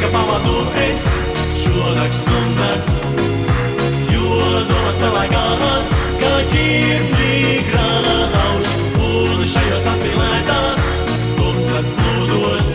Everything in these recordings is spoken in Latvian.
miega pavadu es šonakt stundas, jo domas palaigās, kā ķirmī grauž, un šajos atmīlētās tumsas plūdos.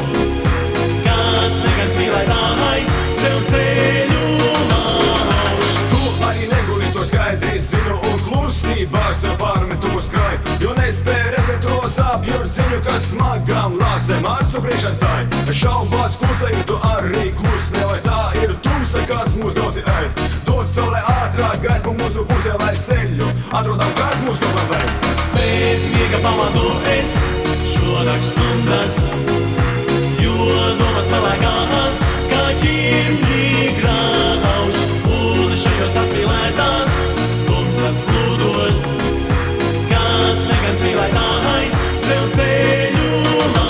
Kāds negans mīlētājs sev ceļu lauž. Tu arī neguli to skaidri, zinu, un klusībās pārmetumus krāj, jo nespēj repetos apjūt ziņu, kas smagām lāsēm acu priekšā stāj. Šaubās klusēju, tu arī klusne, vai tā ir tumsa, kas mūs doti ēd. Dod saulē ātrāk gaismu mūsu pusē, lai ceļu atrodam, kas mūs kopā vēd. Bez miega pavadu es šonakt stundas, jo domas palaigās, kā ķirmī grauž, un šajos atmīlētās tumsas plūdos. Kāds negans mīlētājs sev ceļu lauž.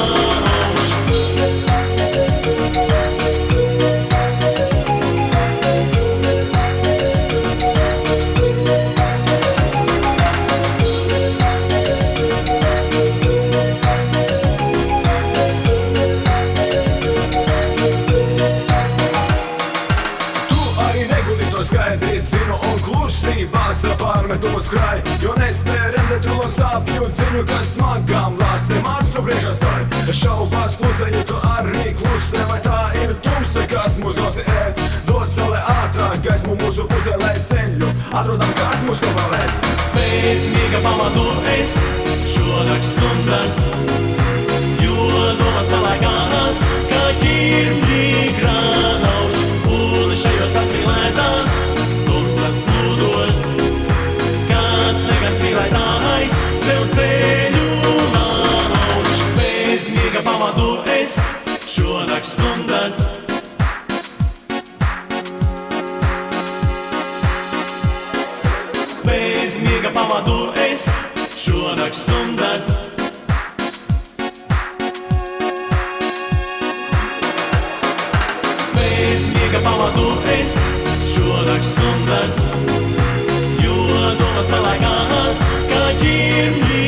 Skaidri zinu, un klusībās pārmetumus krāj, jo nespēj repetos apjūt ziņu, kas smagām lāsēm acu priekšā stāj. Šaubās klusēju, tu arī klusne, vai tā ir tumsa, kas mūs dosi ēd. Dod saulē ātrāk gaismu mūsu pusē, lai ceļu atrodam, kas mūs kopā vēd. Bez miega pavadu es šonakt stundas, jo domas palaigās, kā ķirmī grauž, un šajos atmīlētās tumsas plūdos. Kāds negans mīlētājs sev ceļu lauž. Bez miega pavadu es šonakt stundas, bez miega pavadu es šonakt stundas. Bez miega pavadu es šonakt stundas, jo domas palaigās, kā ķirmī